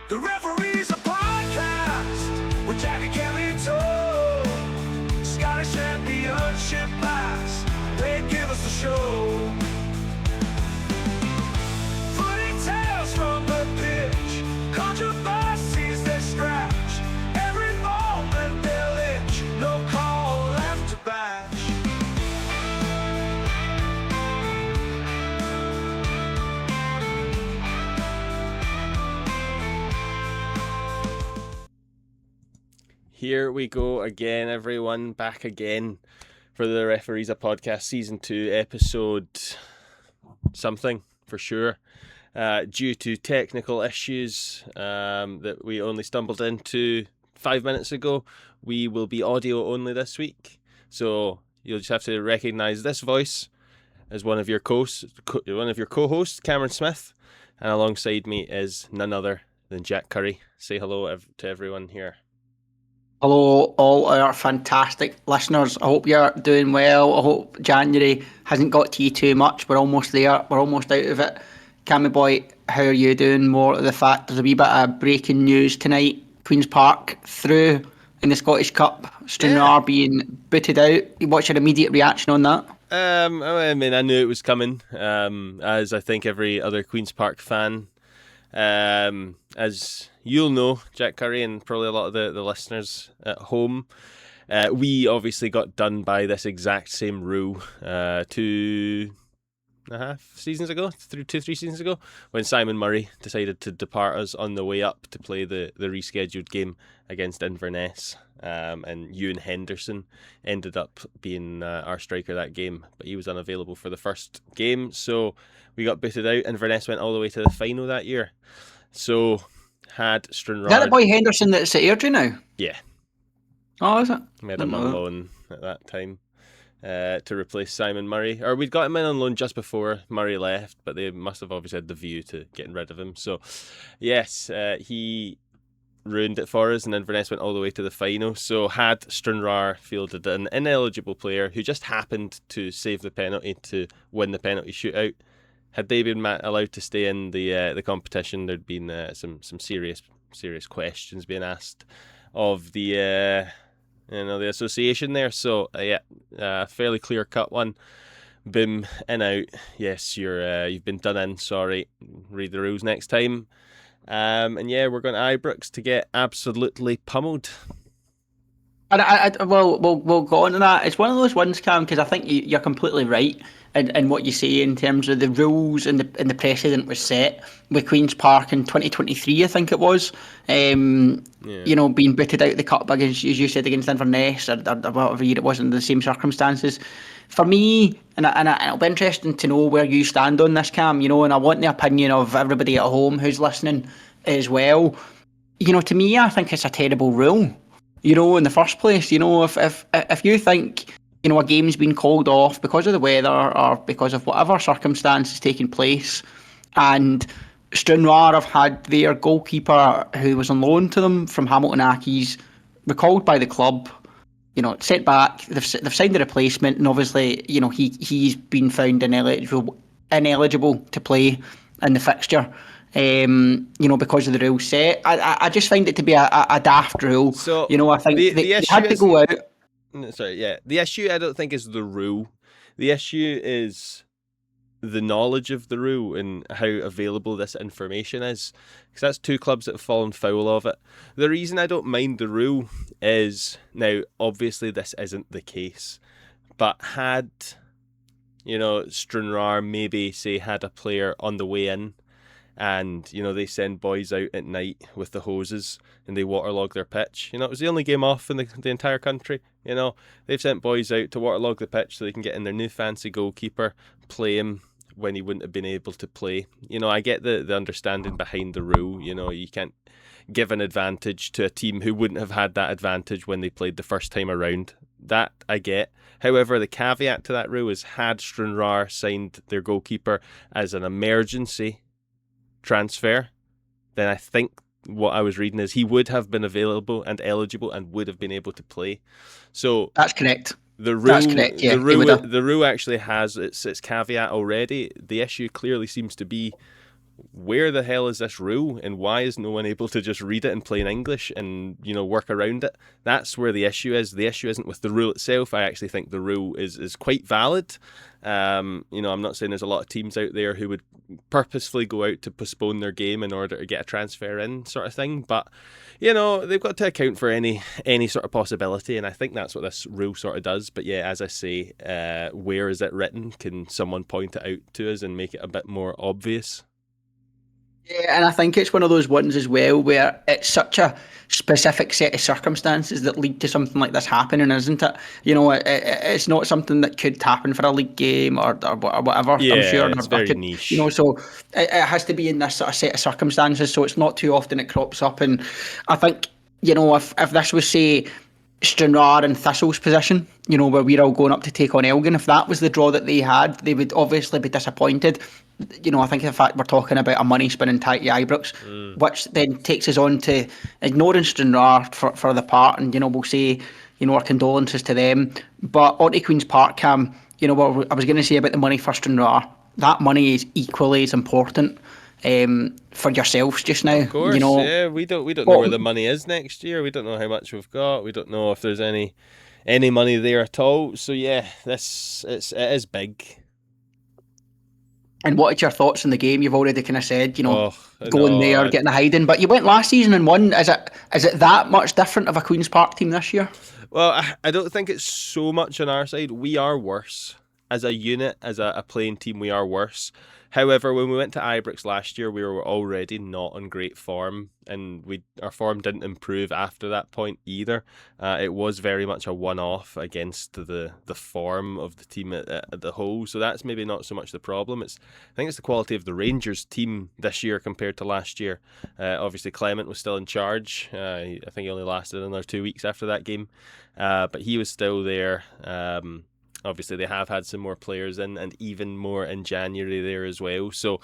The referee's a podcast with Jack and Kelly too. Scottish Championship pass, they give us the show. Footy tales from the pitch, controversies they scratch. Every moment they'll itch, no call left to bash. Here we go again, everyone. Back again for the Referees a Podcast Season 2 episode something, for sure. Due to technical issues that we only stumbled into 5 minutes ago, we will be audio only this week. So you'll just have to recognise this voice as one of your co-hosts, Cameron Smith. And alongside me is none other than Jack Curry. Say hello to everyone here. Hello, all our fantastic listeners. I hope you're doing well. I hope January hasn't got to you too much. We're almost there. We're almost out of it. Cammy boy, how are you doing? More of the fact there's a wee bit of breaking news tonight. Queen's Park through in the Scottish Cup. Stranraer being booted out. What's your immediate reaction on that? I mean, I knew it was coming, as I think every other Queen's Park fan. As you'll know, Jack Curry, and probably a lot of the listeners at home, we obviously got done by this exact same rule 2.5 seasons ago, 3 seasons ago, when Simon Murray decided to depart us on the way up to play the rescheduled game against Inverness. And Ewan Henderson ended up being our striker that game, but he was unavailable for the first game, so we got booted out. Inverness went all the way to the final that year. So had Stranraer. Is that the boy Henderson that's at Airdrie now? Yeah. Oh, is it? We had him on loan at that time to replace Simon Murray. Or we'd got him in on loan just before Murray left, but they must have obviously had the view to getting rid of him. So, yes, he ruined it for us, and Inverness went all the way to the final. So had Stranraer fielded an ineligible player who just happened to save the penalty to win the penalty shootout, had they been allowed to stay in the competition, there'd been some serious questions being asked of the the association there. So fairly clear cut one. Boom, in, out. Yes, you've been done in. Sorry, read the rules next time. And yeah, we're going to Ibrox to get absolutely pummeled. And we'll go on to that. It's one of those ones, Cam, because I think you're completely right in what you say in terms of the rules and the precedent was set with Queen's Park in 2023, I think it was. Being booted out of the cup against, as you said, against Inverness or whatever year it was in the same circumstances. For me, and it'll be interesting to know where you stand on this, Cam. And I want the opinion of everybody at home who's listening as well. To me, I think it's a terrible rule. In the first place, if you think, a game's been called off because of the weather or because of whatever circumstance is taking place, and Stranraer have had their goalkeeper who was on loan to them from Hamilton Accies recalled by the club, sent back, they've signed a replacement, and obviously, he's been found ineligible to play in the fixture. Because of the rule set. I just find it to be a daft rule. So, I think they had to go out. The issue I don't think is the rule. The issue is the knowledge of the rule and how available this information is. Because that's two clubs that have fallen foul of it. The reason I don't mind the rule is, now, obviously this isn't the case, but had, Stranraer maybe, say, had a player on the way in, and, they send boys out at night with the hoses and they waterlog their pitch. It was the only game off in the entire country. They've sent boys out to waterlog the pitch so they can get in their new fancy goalkeeper, play him when he wouldn't have been able to play. I get the understanding behind the rule. You can't give an advantage to a team who wouldn't have had that advantage when they played the first time around. That I get. However, the caveat to that rule is, had Stranraer signed their goalkeeper as an emergency transfer, then I think what I was reading is he would have been available and eligible and would have been able to play. So that's correct. That's correct. Yeah, the rule actually has its caveat already. The issue clearly seems to be where the hell is this rule, and why is no one able to just read it in plain English and work around it? That's where the issue is. The issue isn't with the rule itself. I actually think the rule is quite valid. I'm not saying there's a lot of teams out there who would purposefully go out to postpone their game in order to get a transfer in, sort of thing. But they've got to account for any sort of possibility, and I think that's what this rule sort of does. But yeah, as I say, where is it written? Can someone point it out to us and make it a bit more obvious? Yeah, and I think it's one of those ones as well where it's such a specific set of circumstances that lead to something like this happening, isn't it? It's not something that could happen for a league game or whatever. Yeah, I'm sure it's very niche. So it has to be in this sort of set of circumstances. So it's not too often it crops up, and I think if this was, say, Stranraer and Thistle's position, where we're all going up to take on Elgin, if that was the draw that they had, they would obviously be disappointed. I think the fact we're talking about a money spinning tie to Ibrox, which then takes us on to ignoring Stranraer for the part, and we'll say our condolences to them. But onto Queen's Park, Cam, what I was going to say about the money for Stranraer, that money is equally as important for yourselves just now. Of course, yeah, we don't know where the money is next year. We don't know how much we've got. We don't know if there's any money there at all. So yeah, it is big. And what are your thoughts on the game? You've already kind of said, going there, getting the hiding. But you went last season and won. Is it that much different of a Queen's Park team this year? Well, I don't think it's so much on our side. We are worse. As a unit, as a playing team, we are worse. However, when we went to Ibrox last year, we were already not on great form, and our form didn't improve after that point either. It was very much a one-off against the form of the team at the whole, so that's maybe not so much the problem. I think it's the quality of the Rangers team this year compared to last year. Obviously, Clement was still in charge. I think he only lasted another 2 weeks after that game, but he was still there. Obviously, they have had some more players in, and even more in January there as well. So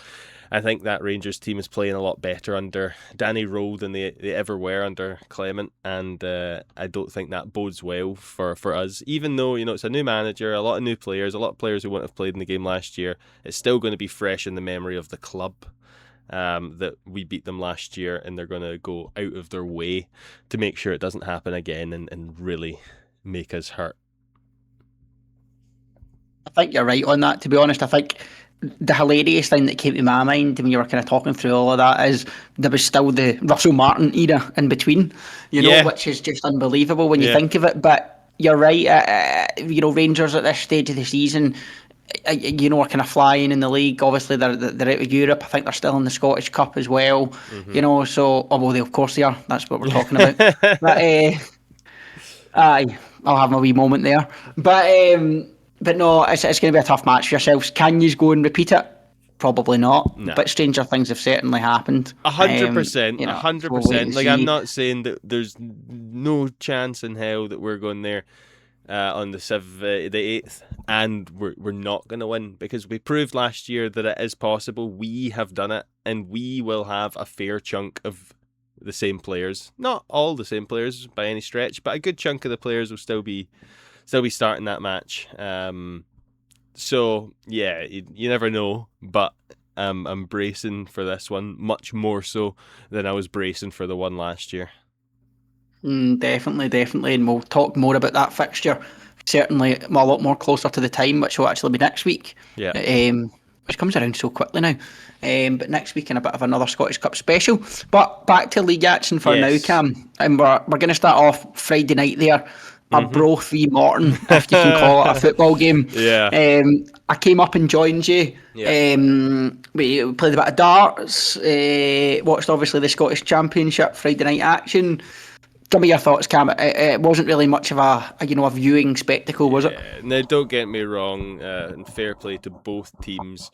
I think that Rangers team is playing a lot better under Danny Rowe than they ever were under Clement. And I don't think that bodes well for us. Even though, it's a new manager, a lot of new players, a lot of players who wouldn't have played in the game last year, it's still going to be fresh in the memory of the club. That we beat them last year, and they're going to go out of their way to make sure it doesn't happen again and really make us hurt. I think you're right on that, to be honest. I think the hilarious thing that came to my mind when you were kind of talking through all of that is there was still the Russell Martin era in between, which is just unbelievable when you think of it. But you're right, Rangers at this stage of the season, are kind of flying in the league. Obviously, they're out of Europe. I think they're still in the Scottish Cup as well. Mm-hmm. So, of course they are. That's what we're talking about. But, aye, I'll have my wee moment there. But no, it's going to be a tough match for yourselves. Can you go and repeat it? Probably not. No. But stranger things have certainly happened. 100%. 100%. Like, I'm not saying that there's no chance in hell that we're going there on the 8th, and we're not going to win, because we proved last year that it is possible. We have done it, and we will have a fair chunk of the same players. Not all the same players by any stretch, but a good chunk of the players will still be starting that match. So yeah, you never know, but I'm bracing for this one much more so than I was bracing for the one last year. Definitely, and we'll talk more about that fixture certainly a lot more closer to the time, which will actually be next week. Yeah. Which comes around so quickly now. But next week in a bit of another Scottish Cup special. But back to league action for now, Cam, and we're going to start off Friday night there. Arbroath v Morton, if you can call it a football game. Yeah. I came up and joined you. Yeah. We played a bit of darts. Watched obviously the Scottish Championship Friday night action. Give me your thoughts, Cam. It wasn't really much of a viewing spectacle, was it? Now, don't get me wrong, and fair play to both teams.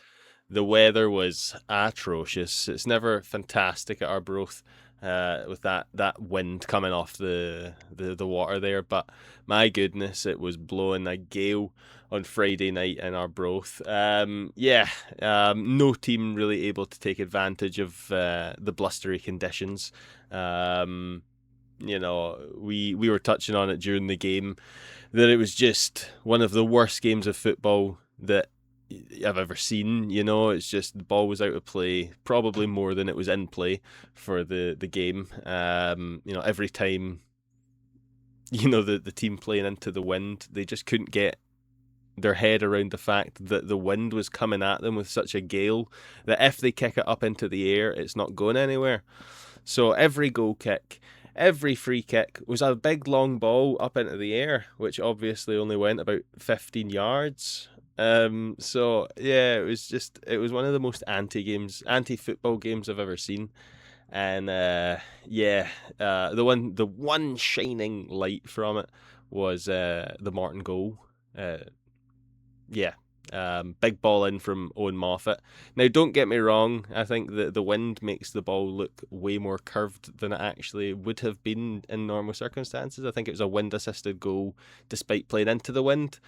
The weather was atrocious. It's never fantastic at Arbroath. With that wind coming off the water there, but my goodness, it was blowing a gale on Friday night in Arbroath. No team really able to take advantage of the blustery conditions. We were touching on it during the game that it was just one of the worst games of football that I've ever seen. It's just the ball was out of play, probably more than it was in play for the game. Every time, the team playing into the wind, they just couldn't get their head around the fact that the wind was coming at them with such a gale that if they kick it up into the air, it's not going anywhere. So every goal kick, every free kick was a big long ball up into the air, which obviously only went about 15 yards. So yeah, it was one of the most anti-football games I've ever seen. And the one shining light from it was the Martin goal. Big ball in from Owen Moffat. Now, don't get me wrong, I think that the wind makes the ball look way more curved than it actually would have been in normal circumstances. I think it was a wind-assisted goal despite playing into the wind.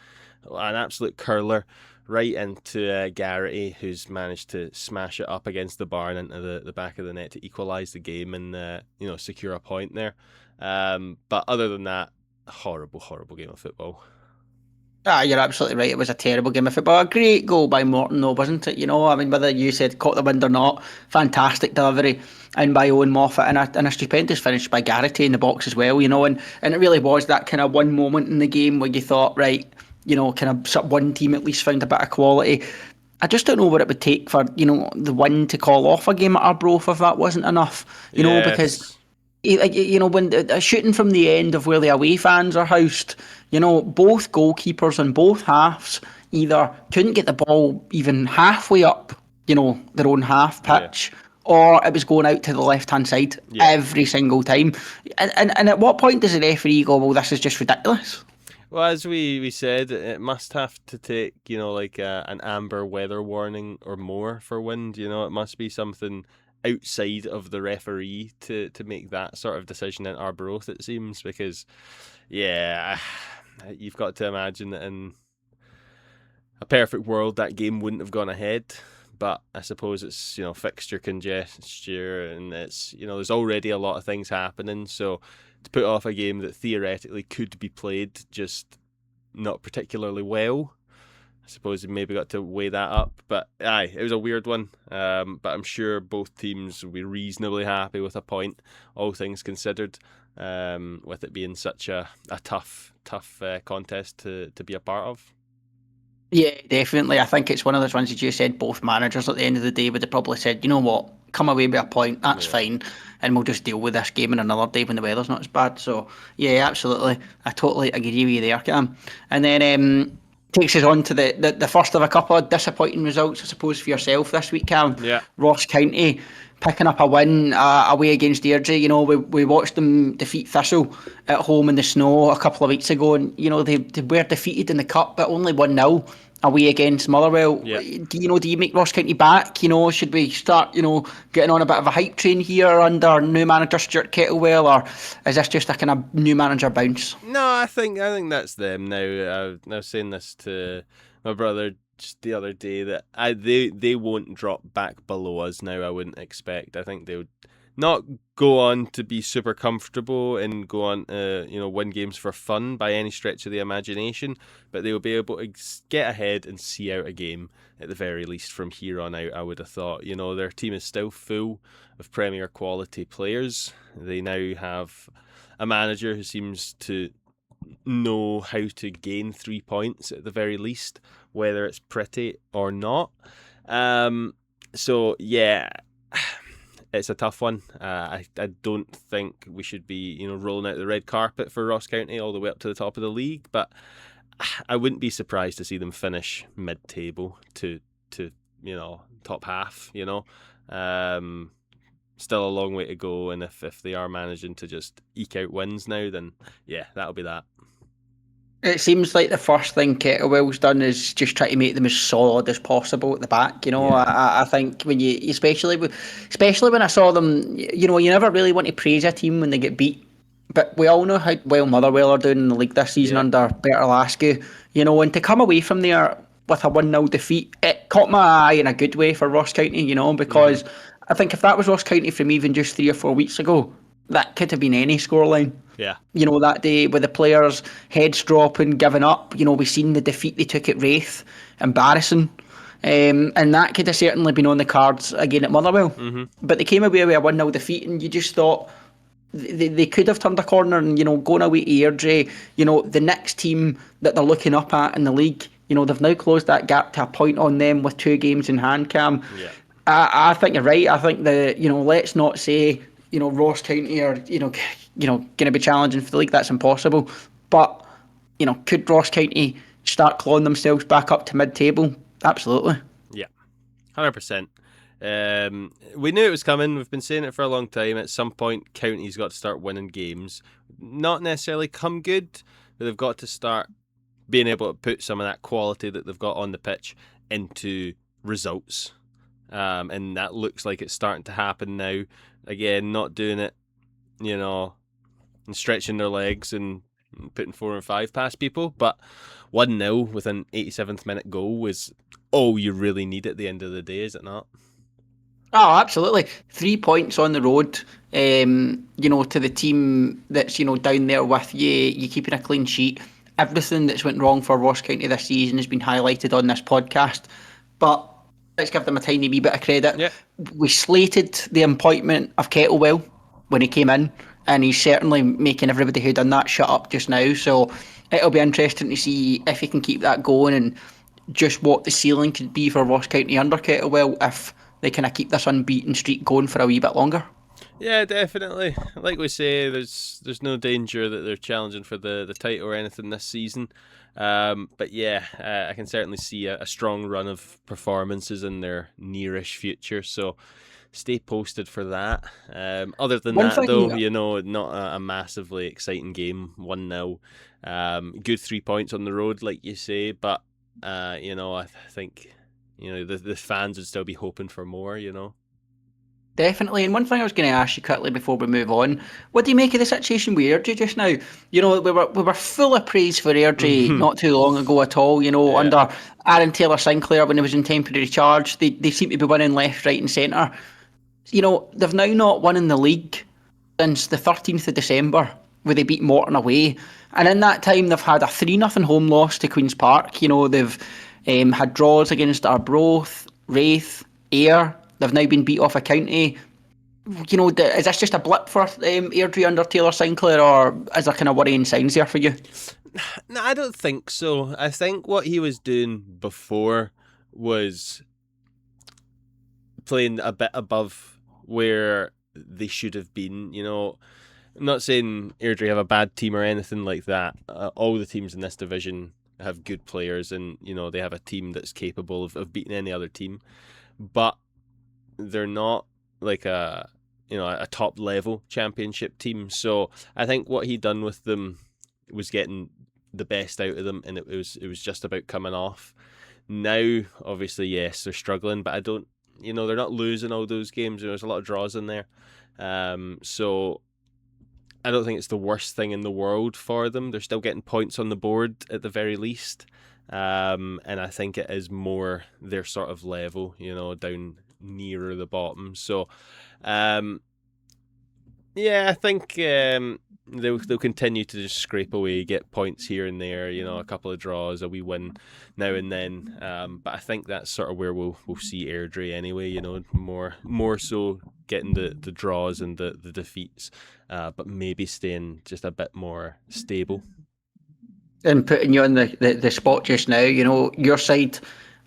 An absolute curler right into Garrity, who's managed to smash it up against the bar and into the back of the net to equalise the game and secure a point there. But other than that, horrible game of football. You're absolutely right. It was a terrible game of football. A great goal by Morton, though, wasn't it? Whether you said caught the wind or not, fantastic delivery and by Owen Moffat and a stupendous finish by Garrity in the box as well. And it really was that kind of one moment in the game where you thought, right, kind of one team at least found a bit of quality. I just don't know what it would take for the wind to call off a game at Arbroath if that wasn't enough. Because. When shooting from the end of where the away fans are housed, both goalkeepers on both halves either couldn't get the ball even halfway up, their own half pitch, or it was going out to the left-hand side every single time. And at what point does the referee go, well, this is just ridiculous? Well, as we said, it must have to take, an amber weather warning or more for wind. It must be something outside of the referee to make that sort of decision in Arbroath, it seems, because you've got to imagine that in a perfect world that game wouldn't have gone ahead, but I suppose it's fixture congestion and it's there's already a lot of things happening, so to put off a game that theoretically could be played just not particularly well, I suppose you maybe got to weigh that up. But it was a weird one. But I'm sure both teams will be reasonably happy with a point, all things considered, with it being such a tough contest to be a part of. Yeah, definitely. I think it's one of those ones that you said both managers at the end of the day would have probably said, you know what, come away with a point, that's fine, and we'll just deal with this game in another day when the weather's not as bad. So, yeah, absolutely. I totally agree with you there, Cam. And then takes us on to the first of a couple of disappointing results, I suppose, for yourself this week, Cam. Yeah. Ross County picking up a win away against Deirdre. We watched them defeat Thistle at home in the snow a couple of weeks ago, and they were defeated in the cup, but only 1-0 away against Motherwell. Yeah. Do you make Ross County back? Should we start getting on a bit of a hype train here under new manager Stuart Kettlewell, or is this just a kind of new manager bounce? No, I think that's them now. I was saying this to my brother just the other day that they won't drop back below us now. I wouldn't expect. I think they would not go on to be super comfortable and go on win games for fun by any stretch of the imagination, but they will be able to get ahead and see out a game at the very least from here on out. I would have thought their team is still full of Premier quality players. They now have a manager who seems to know how to gain 3 points at the very least, whether it's pretty or not. So yeah, it's a tough one. I don't think we should be rolling out the red carpet for Ross County all the way up to the top of the league, but I wouldn't be surprised to see them finish mid-table to top half. Still a long way to go, and if they are managing to just eke out wins now, then yeah, that'll be that. It seems like the first thing Kettlewell's done is just try to make them as solid as possible at the back. I think when especially when I saw them, you never really want to praise a team when they get beat. But we all know how well Motherwell are doing in the league this season under Bertolascu. And to come away from there with a 1-0 defeat, it caught my eye in a good way for Ross County, because I think if that was Ross County from even just 3 or 4 weeks ago, that could have been any scoreline. Yeah. That day with the players' heads dropping, giving up. We seen the defeat they took at Wraith. Embarrassing. And that could have certainly been on the cards again at Motherwell. But they came away with a 1-0 defeat, and you just thought they could have turned a corner and, going away to Airdrie, the next team that they're looking up at in the league, they've now closed that gap to a point on them with 2 games in hand, Cam. Yeah. I think you're right. I think let's not say, Ross County are, going to be challenging for the league. That's impossible. But, could Ross County start clawing themselves back up to mid-table? Absolutely. Yeah, 100%. We knew it was coming. We've been saying it for a long time. At some point, County's got to start winning games. Not necessarily come good, but they've got to start being able to put some of that quality that they've got on the pitch into results. And that looks like it's starting to happen now. Again, not doing it, and stretching their legs and putting 4 and 5 past people, but 1-0 with an 87th minute goal is all you really need at the end of the day, is it not? Oh, absolutely. 3 points on the road, to the team that's, down there with you. You're keeping a clean sheet. Everything that's went wrong for Ross County this season has been highlighted on this podcast. But let's give them a tiny wee bit of credit. Yeah. We slated the appointment of Kettlewell when he came in, and he's certainly making everybody who done that shut up just now. So it'll be interesting to see if he can keep that going and just what the ceiling could be for Ross County under Kettlewell if they kind of keep this unbeaten streak going for a wee bit longer. Yeah, definitely. Like we say, there's no danger that they're challenging for the title or anything this season. But yeah, I can certainly see a strong run of performances in their nearish future. So stay posted for that. Other than that, though, not a massively exciting game. 1-0. Good 3 points on the road, like you say. But I think the fans would still be hoping for more. Definitely. And one thing I was going to ask you quickly before we move on, what do you make of the situation with Airdrie just now? We were full of praise for Airdrie not too long ago at all, under Aaron Taylor-Sinclair when he was in temporary charge. They seem to be winning left, right and centre. They've now not won in the league since the 13th of December where they beat Morton away. And in that time, they've had a 3-0 home loss to Queen's Park. They've had draws against Arbroath, Raith, Ayr. They've now been beat off a county. Is this just a blip for Airdrie under Taylor Sinclair, or is there kind of worrying signs there for you? No, I don't think so. I think what he was doing before was playing a bit above where they should have been. I'm not saying Airdrie have a bad team or anything like that. All the teams in this division have good players, and they have a team that's capable of beating any other team. But they're not like a top level championship team. So I think what he done with them was getting the best out of them, and it was just about coming off. Now, obviously, yes, they're struggling, but I don't, they're not losing all those games. There's a lot of draws in there. So I don't think it's the worst thing in the world for them. They're still getting points on the board at the very least. And I think it is more their sort of level, down nearer the bottom. So, I think they'll continue to just scrape away, get points here and there, a couple of draws, a wee win now and then. But I think that's sort of where we'll see Airdrie anyway, more so getting the draws and the defeats, but maybe staying just a bit more stable. And putting you on the spot just now, your side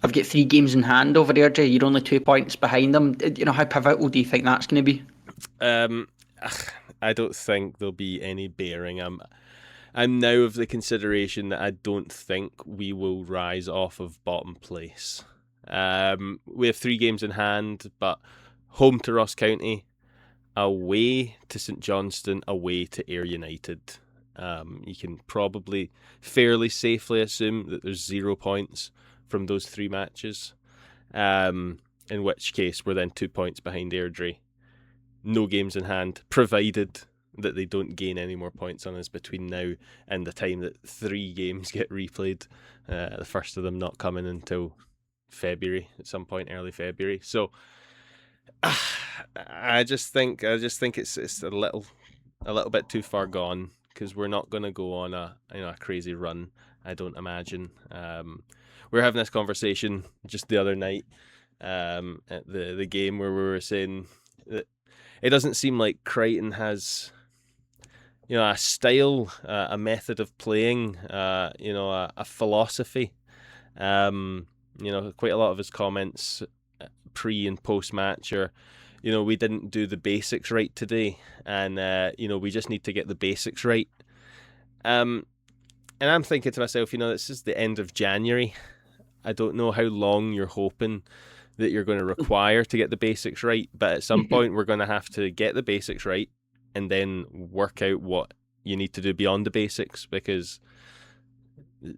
have got 3 games in hand over Airdrie. You're only 2 points behind them. How pivotal do you think that's going to be? I don't think there'll be any bearing. I'm now of the consideration that I don't think we will rise off of bottom place. We have 3 games in hand, but home to Ross County, away to St Johnstone, away to Ayr United. You can probably fairly safely assume that there's 0 points from those 3 matches, in which case we're then 2 points behind Airdrie. No games in hand, provided that they don't gain any more points on us between now and the time that 3 games get replayed. The first of them not coming until February, at some point early February. So I just think it's a little bit too far gone, because we're not going to go on a crazy run, I don't imagine. we were having this conversation just the other night at the game where we were saying that it doesn't seem like Crichton has, a style, a method of playing, a philosophy. Quite a lot of his comments pre and post match are, we didn't do the basics right today, and we just need to get the basics right. And I'm thinking to myself, this is the end of January. I don't know how long you're hoping that you're going to require to get the basics right, but at some point we're going to have to get the basics right and then work out what you need to do beyond the basics, because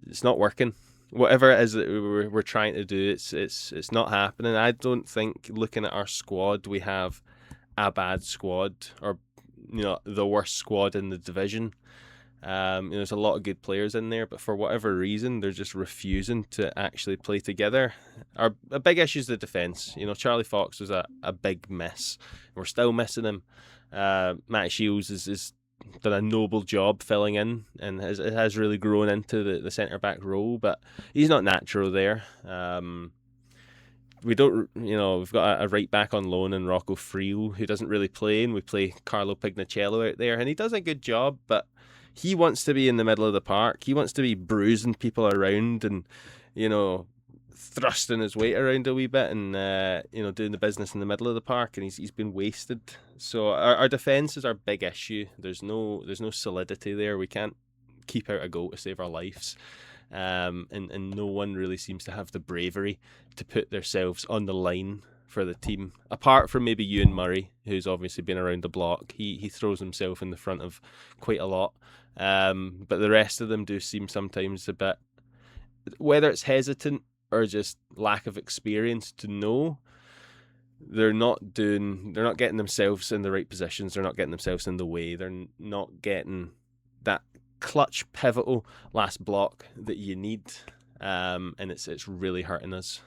it's not working. Whatever it is that we're trying to do, it's not happening. I don't think, looking at our squad, we have a bad squad, or the worst squad in the division. There's a lot of good players in there, but for whatever reason, they're just refusing to actually play together. A big issue is the defence. Charlie Fox was a big miss. We're still missing him. Matt Shields is done a noble job filling in, and has really grown into the centre back role, but he's not natural there. We don't, we've got a right back on loan in Rocco Friel who doesn't really play, and we play Carlo Pignacello out there, and he does a good job, but he wants to be in the middle of the park. He wants to be bruising people around and, thrusting his weight around a wee bit and, doing the business in the middle of the park, and he's been wasted. So our defence is our big issue. There's no solidity there. We can't keep out a goal to save our lives. And no one really seems to have the bravery to put themselves on the line for the team, apart from maybe Ewan Murray, who's obviously been around the block. He throws himself in the front of quite a lot, but the rest of them do seem sometimes a bit, whether it's hesitant or just lack of experience, to know they're not getting themselves in the right positions, they're not getting themselves in the way, they're not getting that clutch, pivotal last block that you need, and it's really hurting us.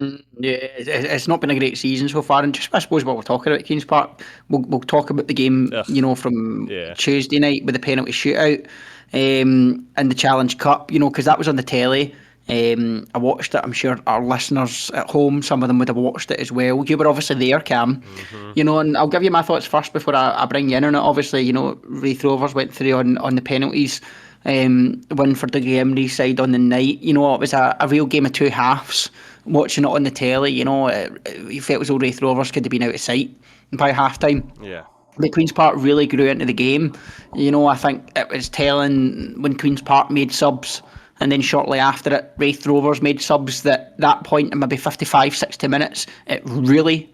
Yeah, it's not been a great season so far, and just I suppose while we're talking about Queen's Park, we'll talk about the game, from Tuesday night with the penalty shootout, and the Challenge Cup, because that was on the telly. I watched it. I'm sure our listeners at home, some of them would have watched it as well. You were obviously there, Cam. And I'll give you my thoughts first before I bring you in on it. Obviously, Wraith Rovers went through on the penalties. Win for the Emery side on the night. It was a real game of two halves. Watching it on the telly, you felt as though Wraith Rovers could have been out of sight by half time. Yeah. The Queen's Park really grew into the game. I think it was telling when Queen's Park made subs, and then shortly after it, Wraith Rovers made subs, that point in maybe 55, 60 minutes, it really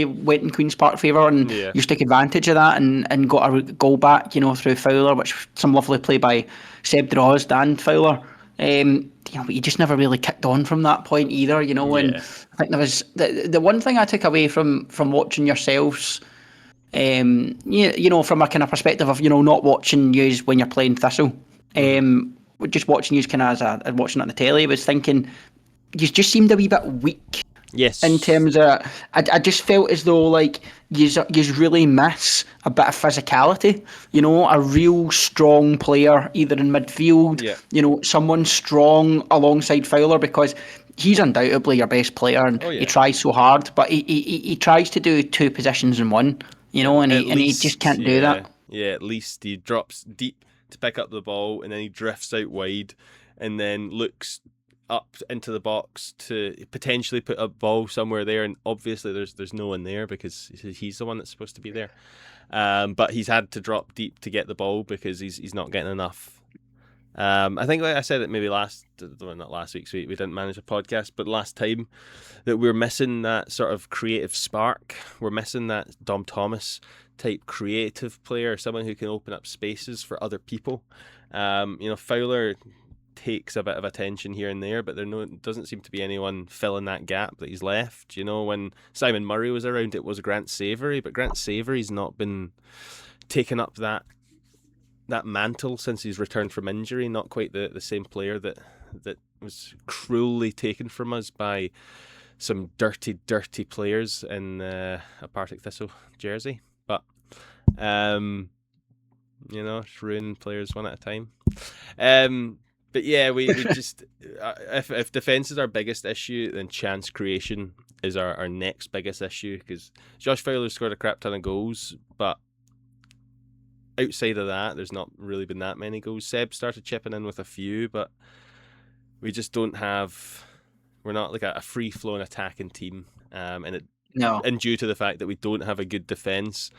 went in Queen's Park favour, and you took advantage of that and got a goal back, through Fowler, which some lovely play by Seb Drozd and Fowler. But you just never really kicked on from that point either, and I think there was the one thing I took away from watching yourselves, from a kind of perspective of, not watching you when you're playing Thistle, just watching you kind of as watching it on the telly, was thinking you just seemed a wee bit weak. Yes. In terms of, I just felt as though like you really miss a bit of physicality. A real strong player either in midfield. Someone strong alongside Fowler, because he's undoubtedly your best player, and he tries so hard, but he tries to do two positions in one. And he just can't do that. Yeah, at least he drops deep to pick up the ball, and then he drifts out wide, and then looks up into the box to potentially put a ball somewhere there, and obviously there's no one there because he's the one that's supposed to be there. But he's had to drop deep to get the ball because he's not getting enough. I think, like I said it maybe not last week's week, we didn't manage a podcast, but last time, that we're missing that sort of creative spark. We're missing that Dom Thomas type creative player, someone who can open up spaces for other people. Fowler takes a bit of attention here and there, but doesn't seem to be anyone filling that gap that he's left. When Simon Murray was around, it was Grant Savoury, but Grant Savoury's not been taking up that mantle since he's returned from injury. Not quite the same player that was cruelly taken from us by some dirty players in a Partick Thistle jersey. But just ruining players one at a time. But yeah, we just if defence is our biggest issue, then chance creation is our next biggest issue, because Josh Fowler scored a crap ton of goals, but outside of that, there's not really been that many goals. Seb started chipping in with a few, but we just don't have. We're not like a free flowing attacking team, and due to the fact that we don't have a good defence,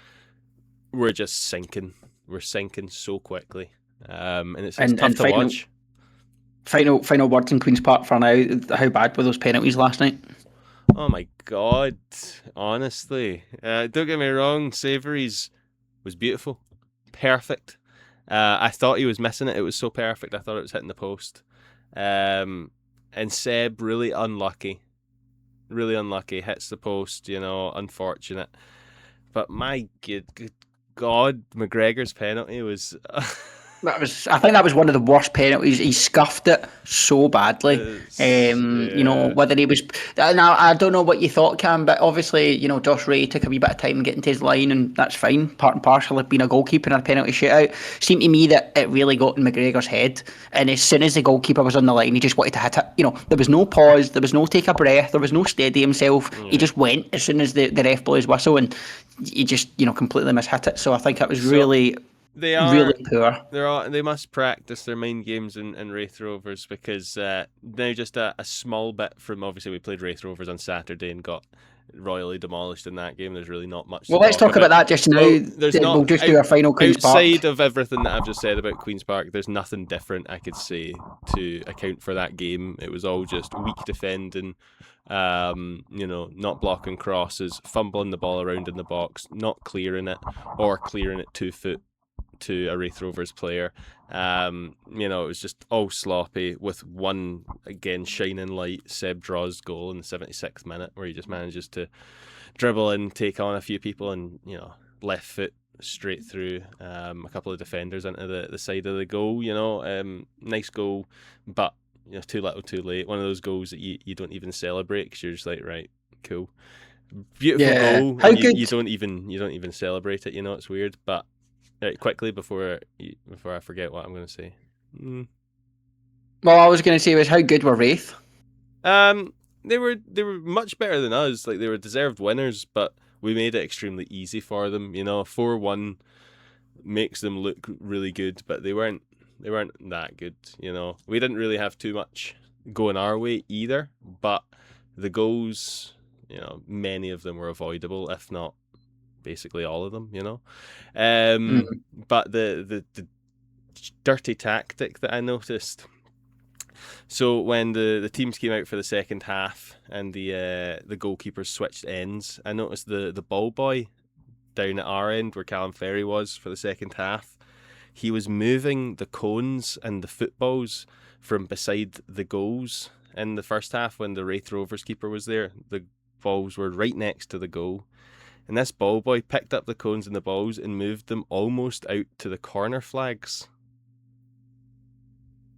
we're just sinking. We're sinking so quickly, and it's tough to watch. Final words in Queen's Park for now. How bad were those penalties last night? Oh my God! Honestly, don't get me wrong. Savory's was beautiful, perfect. I thought he was missing it. It was so perfect. I thought it was hitting the post. And Seb really unlucky. Hits the post. Unfortunate. But my good God, McGregor's penalty was. I think that was one of the worst penalties. He scuffed it so badly. Whether he was. Now, I don't know what you thought, Cam, but obviously, Josh Ray took a wee bit of time getting to his line, and that's fine. Part and parcel of being a goalkeeper in a penalty shootout. Seemed to me that it really got in McGregor's head, and as soon as the goalkeeper was on the line, he just wanted to hit it. There was no pause, there was no take a breath, there was no steady himself. He just went as soon as the ref blew his whistle, and he just, completely mishit it. So I think it was really really poor. They must practice their mind games in Wraith Rovers, because now just a small bit from, obviously we played Wraith Rovers on Saturday and got royally demolished in that game. There's really not much. Well, let's talk about that just now. We'll just do our final Queen's Park. Outside of everything that I've just said about Queen's Park, there's nothing different I could say to account for that game. It was all just weak defending, not blocking crosses, fumbling the ball around in the box, not clearing it, or clearing it 2 foot to a Wraith Rovers player. It was just all sloppy, with one, again, shining light, Seb Draw's goal in the 76th minute, where he just manages to dribble in, take on a few people, and left foot straight through a couple of defenders into the side of the goal. Nice goal, but too little too late. One of those goals that you don't even celebrate, because you're just like, right, cool, beautiful goal. How good. You don't even celebrate it. It's weird. But quickly before I forget what I'm going to say. Well, I was going to say was, how good were Wraith? They were much better than us. Like, they were deserved winners, but we made it extremely easy for them. 4-1 makes them look really good, but they weren't that good. We didn't really have too much going our way either, but the goals, many of them were avoidable, if not basically all of them. But the dirty tactic that I noticed. So when the teams came out for the second half and the goalkeepers switched ends, I noticed the ball boy down at our end, where Callum Ferry was for the second half, he was moving the cones and the footballs from beside the goals. In the first half, when the Wraith Rovers keeper was there, the balls were right next to the goal. And this ball boy picked up the cones and the balls and moved them almost out to the corner flags.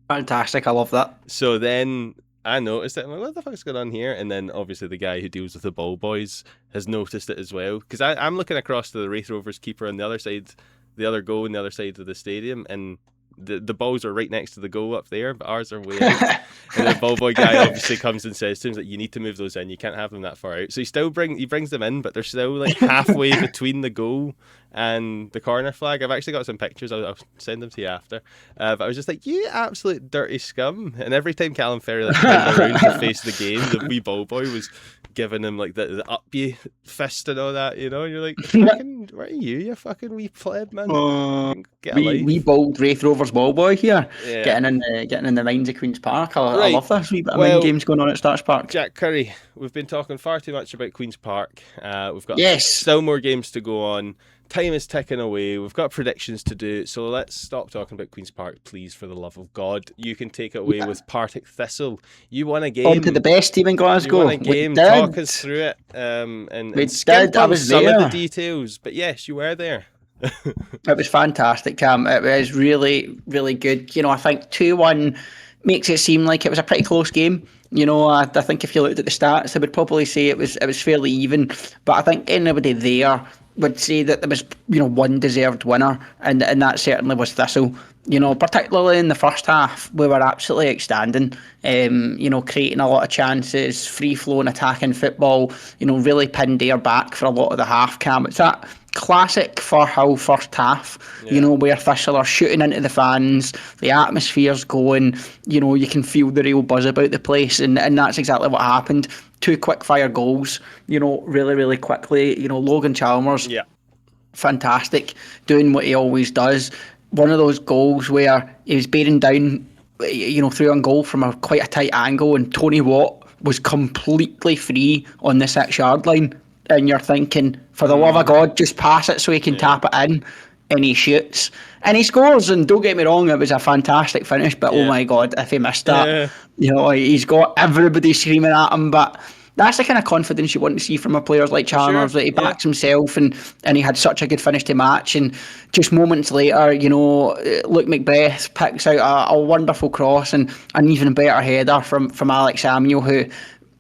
Fantastic, I love that. So then I noticed it. I'm like, what the fuck's going on here? And then obviously the guy who deals with the ball boys has noticed it as well. Because I'm looking across to the Wraith Rovers keeper on the other side, the other goal on the other side of the stadium, and the balls are right next to the goal up there, but ours are way out. And the ball boy guy obviously comes and says to him that you need to move those in, you can't have them that far out. So he brings them in, but they're still like halfway between the goal and the corner flag. I've actually got some pictures, I'll send them to you after. But I was just like, you absolute dirty scum. And every time Callum Ferry turned around to face the game, the wee ball boy was giving him like the up you fist and all that, and you're like, fucking, where are you fucking wee pleb, man? Get a life. Wee bold Wraith Rovers ball boy here, getting in the minds of Queen's Park. I love this wee bit of mind games going on at Starks Park. Jack Curry, we've been talking far too much about Queen's Park. We've got still more games to go on. Time is ticking away. We've got predictions to do, so let's stop talking about Queen's Park, please, for the love of God. You can take it away with Partick Thistle. You won a game. On to the best team in Glasgow. You won a game. Talk us through it. And skip on some of the details. But yes, you were there. It was fantastic, Cam. It was really, really good. I think 2-1 makes it seem like it was a pretty close game. I think if you looked at the stats, I would probably say it was fairly even. But I think anybody there would say that there was, one deserved winner, and that certainly was Thistle. Particularly in the first half, we were absolutely outstanding. Creating a lot of chances, free-flowing attacking football. Really pinned their back for a lot of the half, Cam. It's that classic Firhill first half, where Thistle are shooting into the fans, the atmosphere's going, you can feel the real buzz about the place, and that's exactly what happened. 2 quick-fire goals, really, really quickly. Logan Chalmers, fantastic, doing what he always does. One of those goals where he was bearing down, through on goal from quite a tight angle, and Tony Watt was completely free on the 6-yard line. And you're thinking, for the love of God, just pass it so he can tap it in. And he shoots. And he scores. And don't get me wrong, it was a fantastic finish. But oh my God, if he missed that, he's got everybody screaming at him. But that's the kind of confidence you want to see from a player like Chalmers, that he backs himself and he had such a good finish to match. And just moments later, Luke Macbeth picks out a wonderful cross and an even better header from Alex Samuel, who,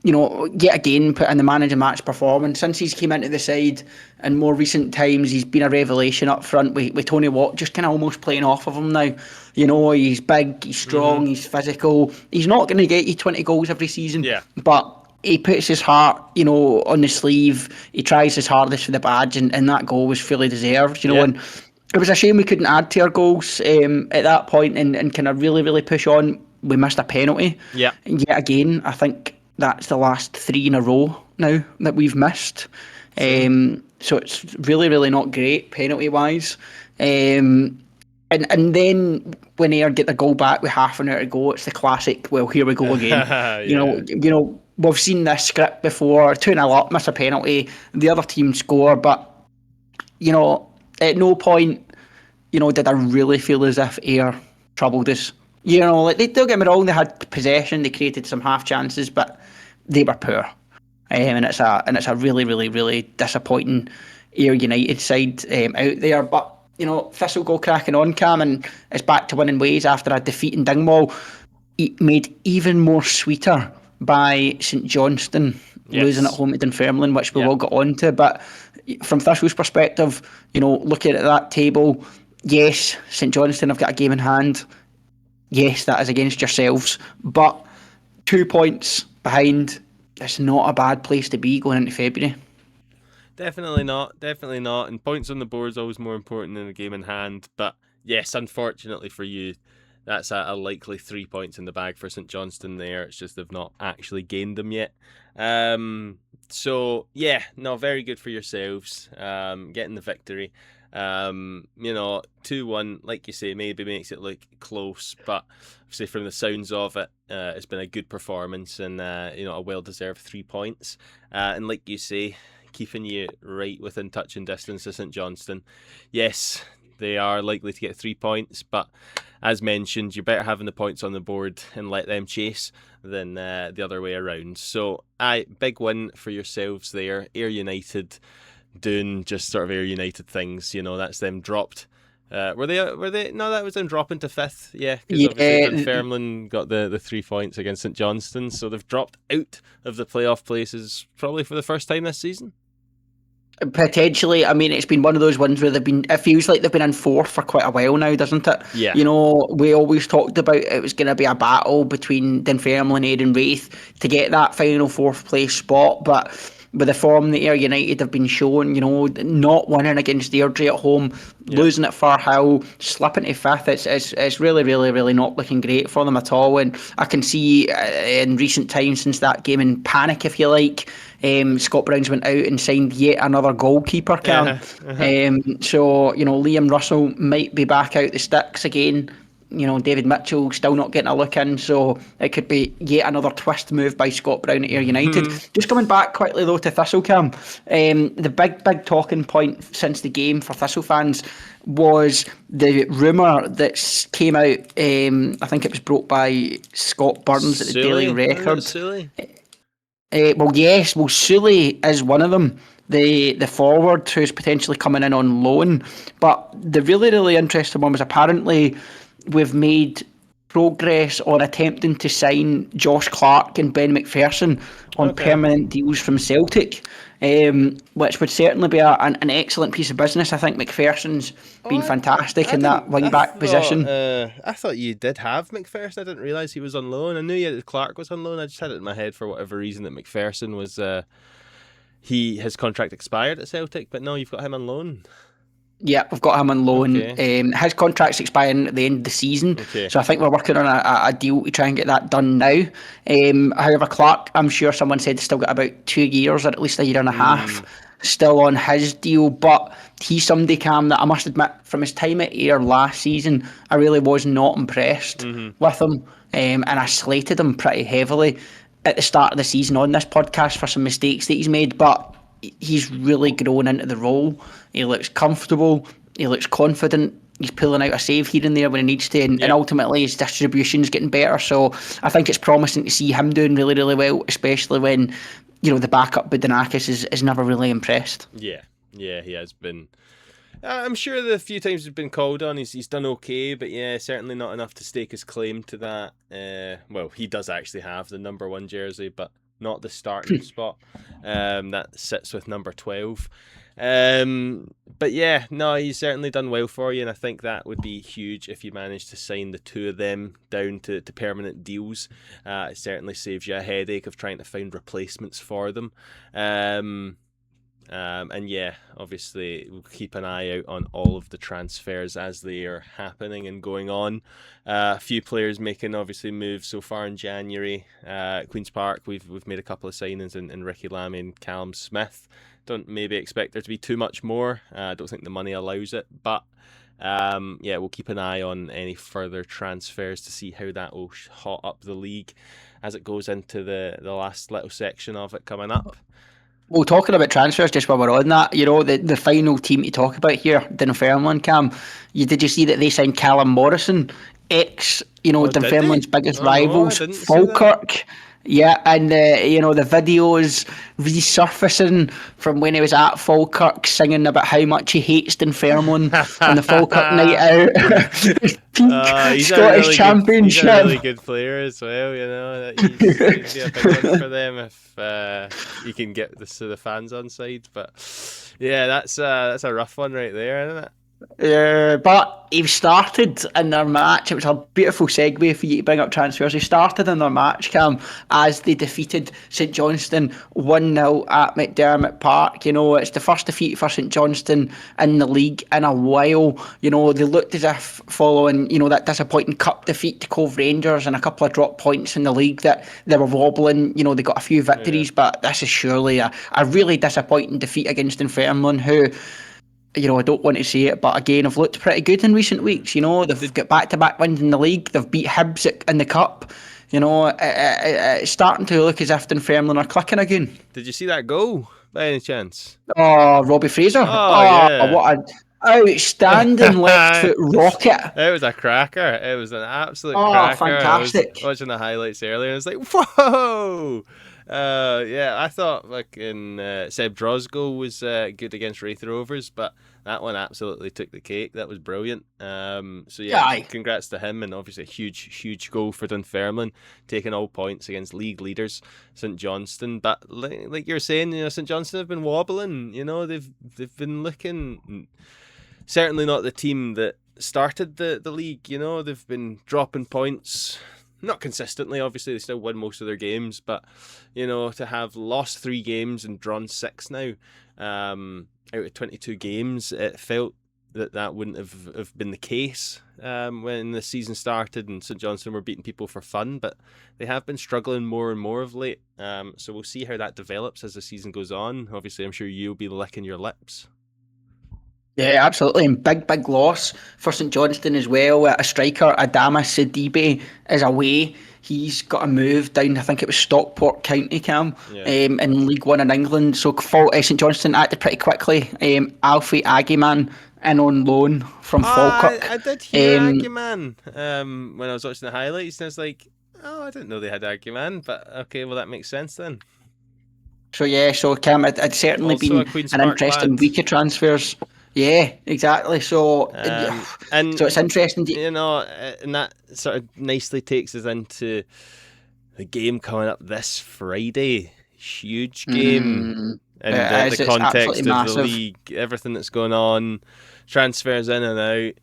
yet again put in the man of the match performance. Since he's came into the side in more recent times, he's been a revelation up front with Tony Watt just kind of almost playing off of him now. He's big, he's strong, he's physical. He's not going to get you 20 goals every season, but he puts his heart, on the sleeve. He tries his hardest for the badge, and that goal was fully deserved, and it was a shame we couldn't add to our goals at that point and kind of really, really push on. We missed a penalty. And yet again, I think that's the last 3 in a row now that we've missed. So it's really, really not great penalty-wise. And then when Ayr get the goal back with half an hour to go, it's the classic, well, here we go again. We've seen this script before, 2-0 up, miss a penalty, the other team score, but, at no point, did I really feel as if Ayr troubled us. They don't get me wrong, they had possession, they created some half chances, but they were poor. And it's a really, really, really disappointing Ayr United side out there. But, Thistle go cracking on, Cam, and it's back to winning ways after a defeat in Dingwall. Made even more sweeter by St Johnstone losing at home to Dunfermline, which we will get on to. But from Thistle's perspective, looking at that table, yes, St Johnstone have got a game in hand. Yes, that is against yourselves, but 2 points behind, it's not a bad place to be going into February. Definitely not. And points on the board is always more important than a game in hand. But yes, unfortunately for you, that's a likely 3 points in the bag for St Johnstone there. It's just they've not actually gained them yet. So, very good for yourselves getting the victory. 2-1, like you say, maybe makes it look close, but obviously from the sounds of it, it's been a good performance and a well-deserved 3 points. And like you say, keeping you right within touch and distance of St Johnstone. Yes, they are likely to get 3 points, but as mentioned, you're better having the points on the board and let them chase than the other way around. So, big win for yourselves there. Ayr United doing just sort of Ayr United things, that's them dropped. Were they? No, that was them dropping to 5th. Yeah, because obviously Dunfermline got the 3 points against St Johnstone, so they've dropped out of the playoff places probably for the first time this season. Potentially. I mean, it's been one of those ones where it feels like they've been in 4th for quite a while now, doesn't it? Yeah. We always talked about it was going to be a battle between Dunfermline, Ayr and Wraith to get that final 4th place spot, but with the form that Ayr United have been showing, not winning against Airdrie at home, losing at Firhill, slipping to 5th, it's really, really, really not looking great for them at all. And I can see in recent times since that game in panic, if you like, Scott Brown's went out and signed yet another goalkeeper, Cam. So, Liam Russell might be back out the sticks again. David Mitchell still not getting a look in, so it could be yet another twist move by Scott Brown at Ayr United. Just coming back quickly though to Thistle, Cam, the big talking point since the game for Thistle fans was the rumour that came out, I think it was broke by Scott Burns at the Daily Record. Sully is one of them, the forward who's potentially coming in on loan. But the really, really interesting one was apparently we've made progress on attempting to sign Josh Clark and Ben McPherson on permanent deals from Celtic. which would certainly be an excellent piece of business. I think McPherson's been fantastic in that wing back position. I thought you did have McPherson. I didn't realise he was on loan. I knew Clark was on loan. I just had it in my head for whatever reason that McPherson was. His contract expired at Celtic, but no, you've got him on loan. Yeah, we've got him on loan. Okay. His contract's expiring at the end of the season, Okay. so I think we're working on a deal to try and get that done now. However, Clark, I'm sure someone said, still got about 2 years or at least a year and a half still on his deal, but he's somebody, Cam, that I must admit, from his time at Ayr last season, I really was not impressed with him, and I slated him pretty heavily at the start of the season on this podcast for some mistakes that he's made, but he's really grown into the role. He looks comfortable, he looks confident, he's pulling out a save here and there when he needs to, and ultimately his distribution's getting better, so I think it's promising to see him doing really, really well, especially when, you know, the backup Budinakis is never really impressed. Yeah, he has been. I'm sure the few times he's been called on, he's done okay, but yeah, certainly not enough to stake his claim to that. Well, he does actually have the number 1 jersey, but not the starting spot. That sits with number 12. But yeah, no, he's certainly done well for you, and I think that would be huge if you manage to sign the two of them down to permanent deals. It certainly saves you a headache of trying to find replacements for them. And yeah, obviously we'll keep an eye out on all of the transfers as they are happening and going on. A few players making obviously moves so far in January. Queen's Park, we've made a couple of signings in Ricky Lamy and Callum Smith. Don't maybe expect there to be too much more. I don't think the money allows it, but yeah, we'll keep an eye on any further transfers to see how that will hot up the league as it goes into the last little section of it coming up. Well, talking about transfers, just while we're on that, you know, the final team to talk about here, Dunfermline, Cam, did you see that they signed Callum Morrison, Dunfermline's biggest rival, Falkirk? Yeah, and you know, the videos resurfacing from when he was at Falkirk singing about how much he hates Dunfermline on the Falkirk night out. Peak Scottish Championship. He's a really good player as well, you know. He'd be a big one for them if he can get the fans on side. But yeah, that's a rough one right there, isn't it? But he started in their match. It was a beautiful segue for you to bring up transfers. He started in their match, Cam, as they defeated St Johnstone 1-0 at McDermott Park. You know, it's the first defeat for St Johnstone in the league in a while. You know, they looked as if following, you know, that disappointing cup defeat to Cove Rangers and a couple of drop points in the league that they were wobbling. You know, they got a few victories, but this is surely a really disappointing defeat against Dunfermline, who, you know, I don't want to say it, but again, have looked pretty good in recent weeks. You know, they've got back-to-back wins in the league. They've beat Hibs in the cup. You know, it's starting to look as if Dunfermline are clicking again. Did you see that goal by any chance? Oh, Robbie Fraser. Yeah. What an outstanding left foot rocket. It was a cracker. It was an absolute cracker. Fantastic. I was watching the highlights earlier and it's like, whoa! Yeah, I thought Seb Draw's goal was good against Wraith Rovers, but that one absolutely took the cake. That was brilliant. So yeah, congrats to him, and obviously a huge goal for Dunfermline, taking all points against league leaders St Johnstone. But like you're saying, you know, St Johnstone have been wobbling. You know, they've been looking certainly not the team that started the league. You know, they've been dropping points. Not consistently, obviously, they still win most of their games, but, you know, to have lost 3 games and drawn 6 now, out of 22 games, it felt that wouldn't have been the case when the season started and St Johnstone were beating people for fun, but they have been struggling more and more of late, so we'll see how that develops as the season goes on. Obviously, I'm sure you'll be licking your lips. Yeah, absolutely. And big loss for St Johnstone as well. A striker, Adama Sidibe, is away. He's got a move down, I think it was Stockport County, Cam, in League One in England. So St Johnstone acted pretty quickly. Alfie Agiman in on loan from Falkirk. I did hear Agiman when I was watching the highlights, and I was like, oh, I didn't know they had Agiman, but okay, well, that makes sense then. So yeah, Cam, it's certainly Also been an interesting week of transfers. Yeah, exactly. So, so it's interesting. You know, and that sort of nicely takes us into the game coming up this Friday. Huge game. And It the is, it's context absolutely of the massive. league, everything that's going on, transfers in and out,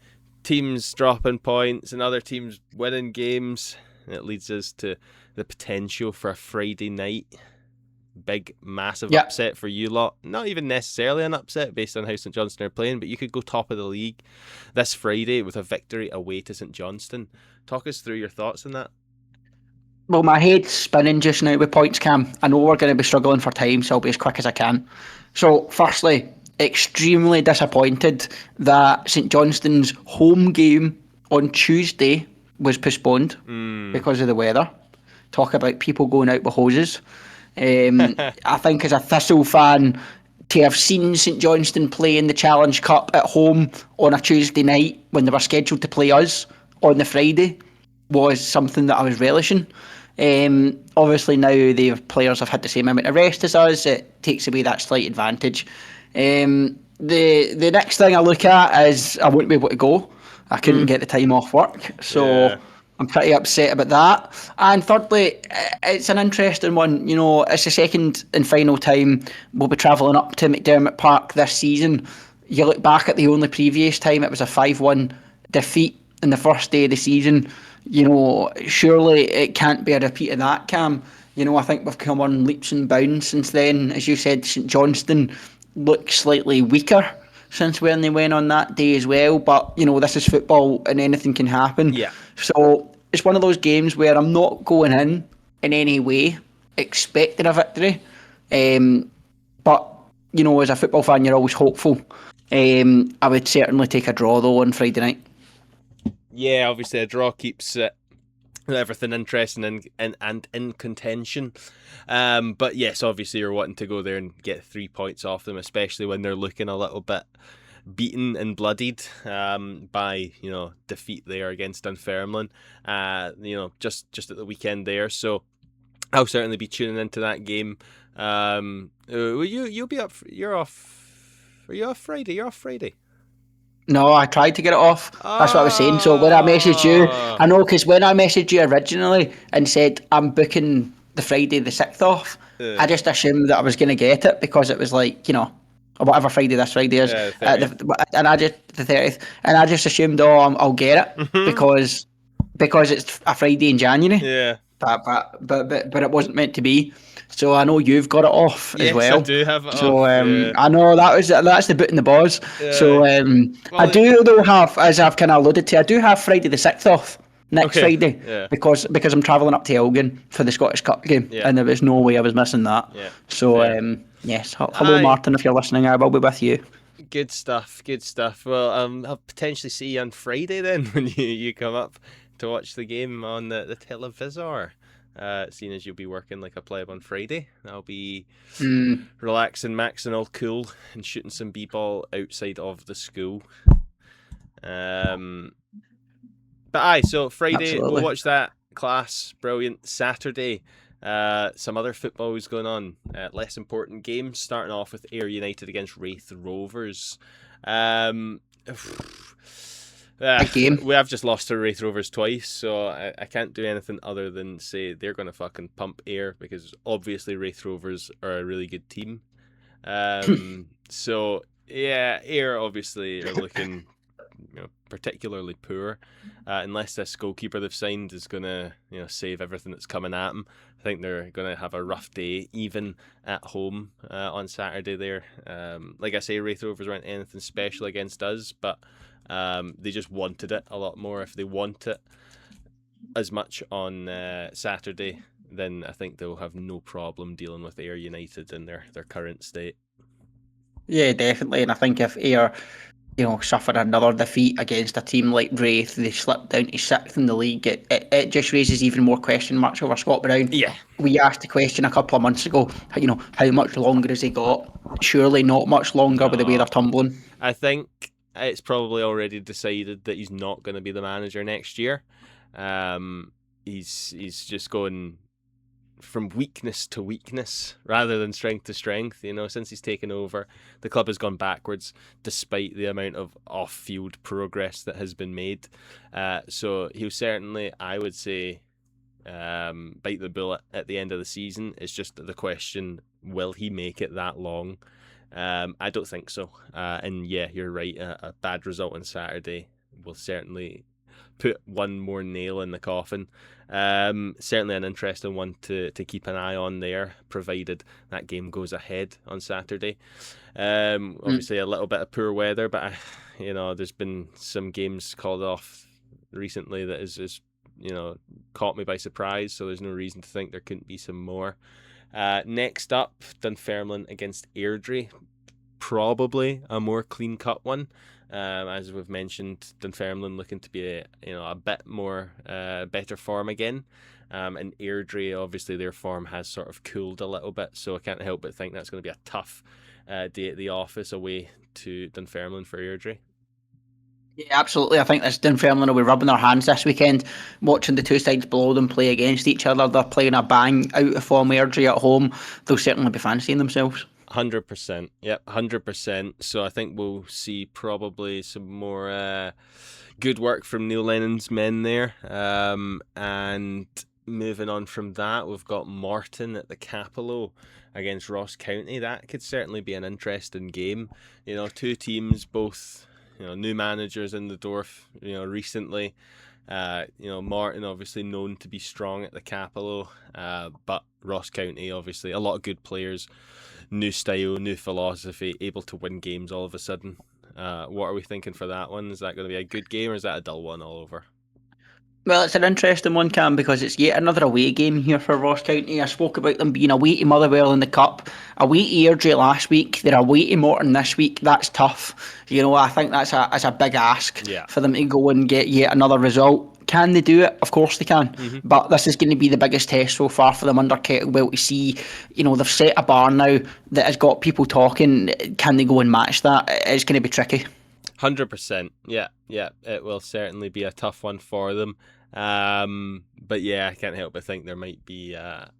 teams dropping points and other teams winning games. And it leads us to the potential for a Friday night big, massive Yeah. upset for you lot. Not even necessarily an upset based on how St Johnstone are playing, but you could go top of the league this Friday with a victory away to St Johnstone. Talk us through your thoughts on that. Well, my head's spinning just now with points, Cam. I know we're going to be struggling for time, so I'll be as quick as I can. So, firstly, extremely disappointed that St Johnstone's home game on Tuesday was postponed because of the weather. Talk about people going out with hoses. I think as a Thistle fan, to have seen St Johnstone play in the Challenge Cup at home on a Tuesday night when they were scheduled to play us on the Friday was something that I was relishing. Obviously now the players have had the same amount of rest as us. It takes away that slight advantage. The next thing I look at is I won't be able to go. I couldn't get the time off work, so Yeah. I'm pretty upset about that. And thirdly, it's an interesting one. You know, it's the second and final time we'll be travelling up to McDermott Park this season. You look back at the only previous time, it was a 5-1 defeat in the first day of the season. You know, surely it can't be a repeat of that, Cam. You know, I think we've come on leaps and bounds since then. As you said, St Johnstone looks slightly weaker since when they went on that day as well. But, you know, this is football and anything can happen. Yeah. So it's one of those games where I'm not going in any way expecting a victory. But, you know, as a football fan, you're always hopeful. I would certainly take a draw, though, on Friday night. Yeah, obviously a draw keeps everything interesting and in contention. But yes, obviously you're wanting to go there and get 3 points off them, especially when they're looking a little bit beaten and bloodied by, you know, defeat there against Dunfermline. You know, just at the weekend there. So I'll certainly be tuning into that game. You'll be up. You're off. Are you off Friday? You're off Friday. No, I tried to get it off. That's what I was saying. So when I messaged you, I know because when I messaged you originally and said I'm booking the Friday the 6th off, I just assumed that I was going to get it because it was like, you know, or whatever Friday this Friday is, Yeah, the and I just the 30th, and I just assumed, I'll get it because it's a Friday in January. Yeah. But it wasn't meant to be. So I know you've got it off as Yes, well. I do have it so, off. Yeah. I know that's the boot in the balls. So I do though have, as I've kind of alluded to, I do have Friday the 6th off next Friday because I'm travelling up to Elgin for the Scottish Cup game, and there was no way I was missing that. Yeah. So yes, hello Martin, if you're listening, I will be with you. Good stuff. Well, I'll potentially see you on Friday then when you come up to watch the game on the televisor. Seeing as you'll be working like a pleb on Friday, I'll be relaxing, maxing all cool, and shooting some b-ball outside of the school. But aye, so Friday Absolutely. we'll watch that. Class, brilliant. Saturday, some other football is going on. Less important games, starting off with Ayr United against Wraith Rovers. Big game. We have just lost to Wraith Rovers twice, so I can't do anything other than say they're going to fucking pump Ayr because obviously Wraith Rovers are a really good team. So yeah, Ayr obviously are looking, you know, particularly poor, unless this goalkeeper they've signed is going to, you know, save everything that's coming at them. I think they're going to have a rough day, even at home on Saturday there. Like I say, Wraith Rovers weren't anything special against us, but they just wanted it a lot more. If they want it as much on Saturday, then I think they'll have no problem dealing with Ayr United in their current state. Yeah, definitely. And I think if Ayr, you know, suffer another defeat against a team like Wraith, they slip down to 6th in the league, it just raises even more question marks over Scott Brown. Yeah. We asked the question a couple of months ago, you know, how much longer has he got? Surely not much longer with the way they're tumbling. I think it's probably already decided that he's not going to be the manager next year. He's just going from weakness to weakness rather than strength to strength. You know, since he's taken over, the club has gone backwards despite the amount of off-field progress that has been made. So he'll certainly, I would say, bite the bullet at the end of the season. It's just the question, will he make it that long? I don't think so. And yeah, you're right. A bad result on Saturday will certainly put one more nail in the coffin. Certainly an interesting one to keep an eye on there, provided that game goes ahead on Saturday. Obviously a little bit of poor weather, but there's been some games called off recently that is caught me by surprise, so there's no reason to think there couldn't be some more. Next up, Dunfermline against Airdrie. Probably a more clean-cut one. As we've mentioned, Dunfermline looking to be a bit more better form again. And Airdrie, obviously their form has sort of cooled a little bit, so I can't help but think that's going to be a tough day at the office away to Dunfermline for Airdrie. Yeah, absolutely. I think this Dunfermline will be rubbing their hands this weekend, watching the two sides below them play against each other. They're playing a bang out of form Airdrie at home. They'll certainly be fancying themselves. 100%. Yep, 100%. So I think we'll see probably some more good work from Neil Lennon's men there. And moving on from that, we've got Morton at the Capello against Ross County. That could certainly be an interesting game. Two teams, both new managers in the door, recently. Morton obviously known to be strong at the Capello, but Ross County obviously a lot of good players, new style, new philosophy, able to win games all of a sudden. What are we thinking for that one? Is that going to be a good game, or is that a dull one all over? Well, it's an interesting one, Cam, because it's yet another away game here for Ross County. I spoke about them being away to Motherwell in the Cup, away to Airdrie last week. They're away to Morton this week. That's tough. I think that's a big ask for them to go and get yet another result. Can they do it? Of course they can. Mm-hmm. But this is going to be the biggest test so far for them under Kettlewell to see, they've set a bar now that has got people talking. Can they go and match that? It's going to be tricky. 100%. Yeah. It will certainly be a tough one for them. But yeah, I can't help but think there might be a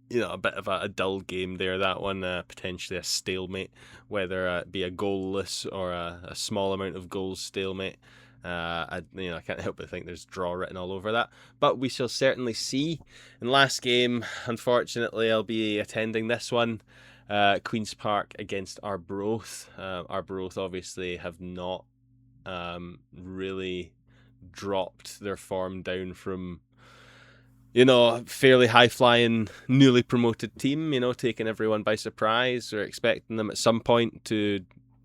bit of a dull game there. That one, potentially a stalemate, whether it be a goalless or a small amount of goals stalemate. I can't help but think there's draw written all over that, but we shall certainly see. And last game, unfortunately, I'll be attending this one. Queen's Park against Arbroath. Arbroath obviously have not really dropped their form down from fairly high-flying, newly promoted team, taking everyone by surprise. Or expecting them at some point to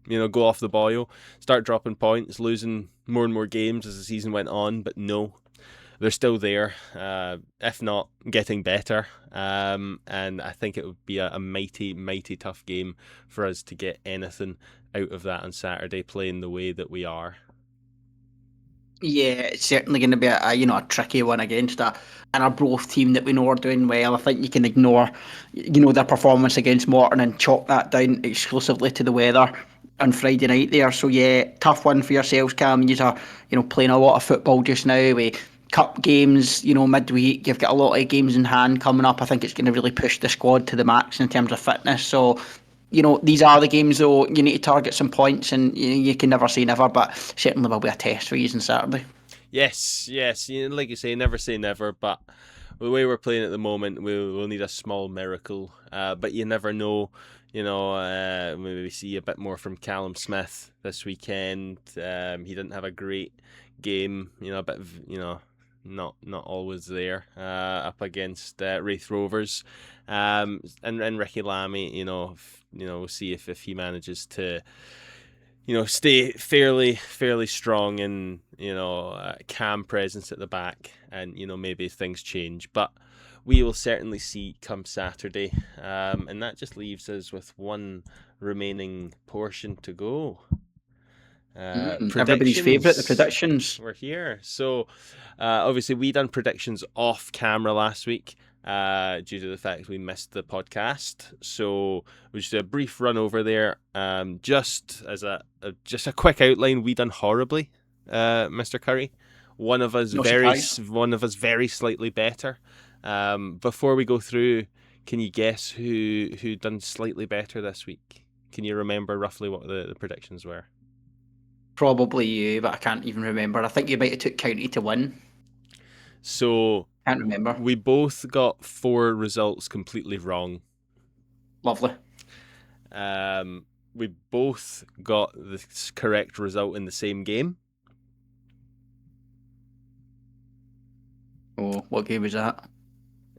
go off the boil, start dropping points, losing more and more games as the season went on, but no, they're still there, if not getting better. And I think it would be a mighty, mighty tough game for us to get anything out of that on Saturday, playing the way that we are. Yeah, it's certainly going to be a tricky one against an Arbroath team that we know are doing well. I think you can ignore, their performance against Morton and chalk that down exclusively to the weather on Friday night there. So yeah, tough one for yourselves, Cam. You are, playing a lot of football just now with cup games, midweek. You've got a lot of games in hand coming up. I think it's going to really push the squad to the max in terms of fitness. So, these are the games, though, you need to target some points, and you can never say never, but certainly will be a test for you on Saturday. Yes. Like you say never, but the way we're playing at the moment, we'll need a small miracle. But you never know. Maybe we see a bit more from Callum Smith this weekend. He didn't have a great game. A bit of, not always there up against Wraith Rovers. And Ricky Lamy, we'll see if he manages to stay fairly strong and calm presence at the back, and maybe things change, but we will certainly see come Saturday. And that just leaves us with one remaining portion to go. Everybody's favourite, the predictions. We're here. So obviously we done predictions off camera last week due to the fact we missed the podcast. So we just do a brief run over there. Just as a quick outline, we done horribly, Mr. Curry. One of us very slightly better. Before we go through, can you guess who done slightly better this week? Can you remember roughly what the predictions were? Probably you, but I can't even remember. I think you might have took County to win. So Can't remember. We both got 4 results completely wrong. Lovely. We both got the correct result in the same game. Oh, what game was that?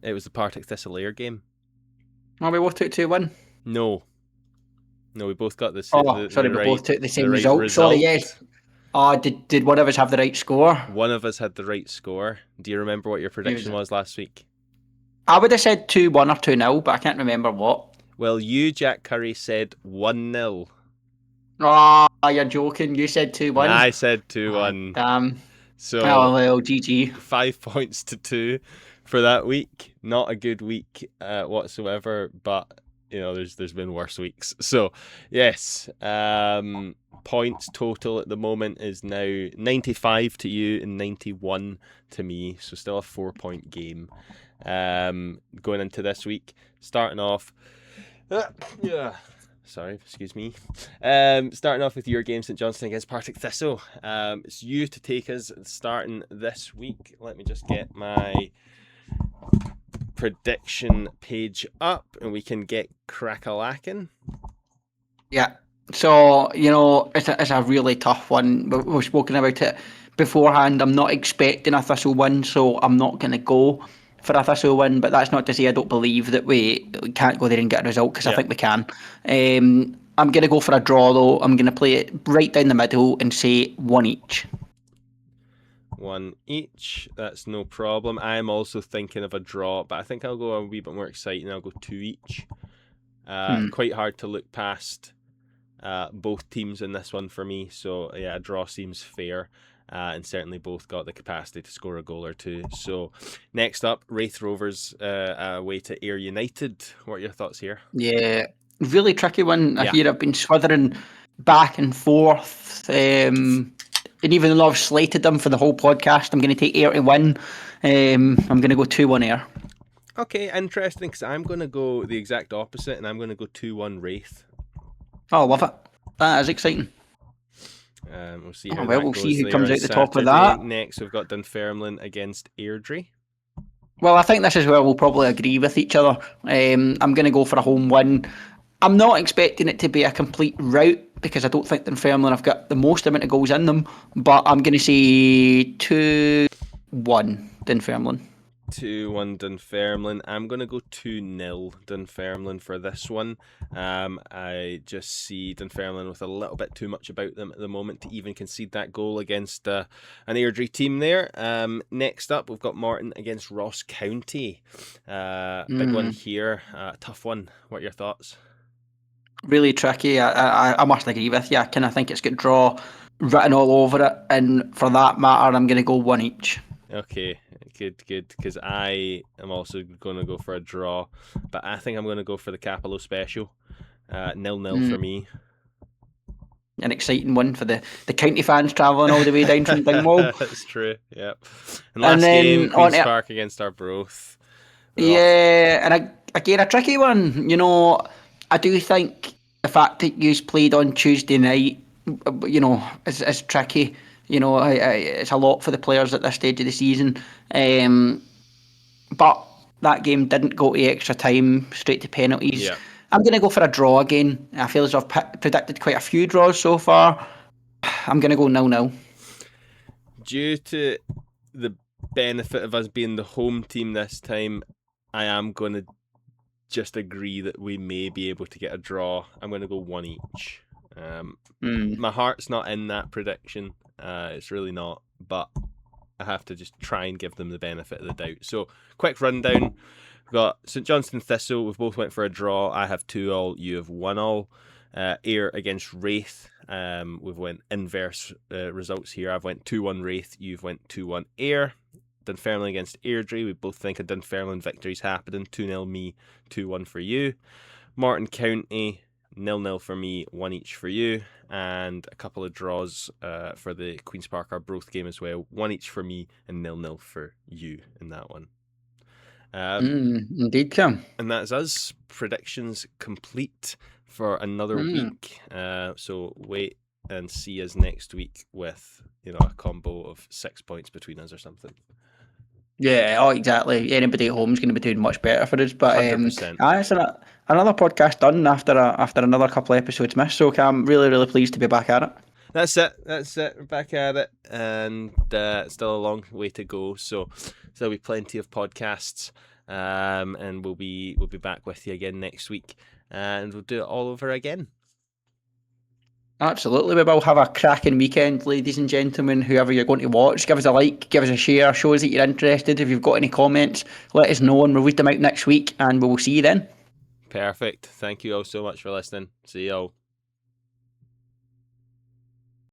It was the Partick Thistle Ayr game. Oh, we both took 2-1. No, we both got the Oh, sorry, we right, both took the same right result. Sorry, yes. Did one of us have the right score? One of us had the right score. Do you remember what your prediction was last week? I would have said 2-1 or 2-0, but I can't remember what. Well, you, Jack Curry, said 1-0. Oh, you're joking. You said 2-1. I said 2-1. Damn. So, oh, well, GG. 5 points to 2 for that week. Not a good week whatsoever, but there's been worse weeks. So, yes, points total at the moment is now 95 to you and 91 to me. So still a 4-point game going into this week. Starting off, sorry, excuse me. Starting off with your game, St Johnstone against Partick Thistle. It's you to take us starting this week. Let me just get my prediction page up and we can get crack-a-lacking. Yeah. So, it's a really tough one. We've spoken about it beforehand. I'm not expecting a Thistle win, so I'm not going to go for a Thistle win, but that's not to say I don't believe that we can't go there and get a result, because I think we can. I'm going to go for a draw, though. I'm going to play it right down the middle and say 1 each. 1 each, that's no problem. I'm also thinking of a draw, but I think I'll go a wee bit more exciting. I'll go 2 each. Quite hard to look past both teams in this one for me, so yeah, a draw seems fair. And certainly both got the capacity to score a goal or two. So next up, Wraith Rovers away to Ayr United. What are your thoughts here? Yeah, really tricky one. I hear I've been swithering back and forth. And even though I've slated them for the whole podcast, I'm going to take Ayr to win. I'm going to go 2-1 Ayr. Okay, interesting, because I'm going to go the exact opposite, and I'm going to go 2-1 Wraith. Oh, I love it. That is exciting. We'll see. We'll see who comes out the top of that. Next, we've got Dunfermline against Airdrie. Well, I think this is where we'll probably agree with each other. I'm going to go for a home win. I'm not expecting it to be a complete rout, because I don't think Dunfermline have got the most amount of goals in them. But I'm going to say 2-1 Dunfermline. 2-1 Dunfermline. I'm going to go 2-0 Dunfermline for this one. I just see Dunfermline with a little bit too much about them at the moment to even concede that goal against an Airdrie team there. Next up, we've got Morton against Ross County. Big one here. Tough one. What are your thoughts? Really tricky. I must agree with you. I kind of think it's got draw written all over it. And for that matter, I'm going to go 1 each. Okay, good, because I am also going to go for a draw, but I think I'm going to go for the Capello special. 0-0 for me. An exciting one for the county fans travelling all the way down from Dingwall. That's true, yep. And last game, Queen's Park against Arbroath. Yeah, and again, a tricky one. I do think the fact that you played on Tuesday night, is tricky. It's a lot for the players at this stage of the season. But that game didn't go to extra time, straight to penalties. Yeah. I'm going to go for a draw again. I feel as I've predicted quite a few draws so far. I'm going to go 0-0. Due to the benefit of us being the home team this time, I am going to just agree that we may be able to get a draw. I'm going to go 1 each. My heart's not in that prediction. It's really not, but I have to just try and give them the benefit of the doubt. So, quick rundown. We've got St Johnstone Thistle. We've both went for a draw. I have 2-2. You have 1-1. Ayr against Wraith. We've went inverse results here. I've went 2-1 Wraith. You've went 2-1 Ayr. Dunfermline against Airdrie. We both think a Dunfermline victory's happening. 2-0 me, 2-1 for you. Morton County. 0-0 for me, 1 each for you, and a couple of draws for the Queen's Park Arbroath game as well. 1 each for me and 0-0 for you in that one. Indeed, Cam. And that's us. Predictions complete for another week. So wait and see us next week with a combo of 6 points between us or something. Yeah, oh, exactly. Anybody at home is going to be doing much better for us. But 100%. it's another podcast done after another couple of episodes missed. So I'm really, really pleased to be back at it. That's it. We're back at it, and still a long way to go. So there'll be plenty of podcasts, and we'll be back with you again next week, and we'll do it all over again. Absolutely. We will have a cracking weekend, ladies and gentlemen. Whoever you're going to watch, give us a like, give us a share, show us that you're interested. If you've got any comments, let us know and we'll read them out next week, and we will see you then. Perfect. Thank you all so much for listening. See you all.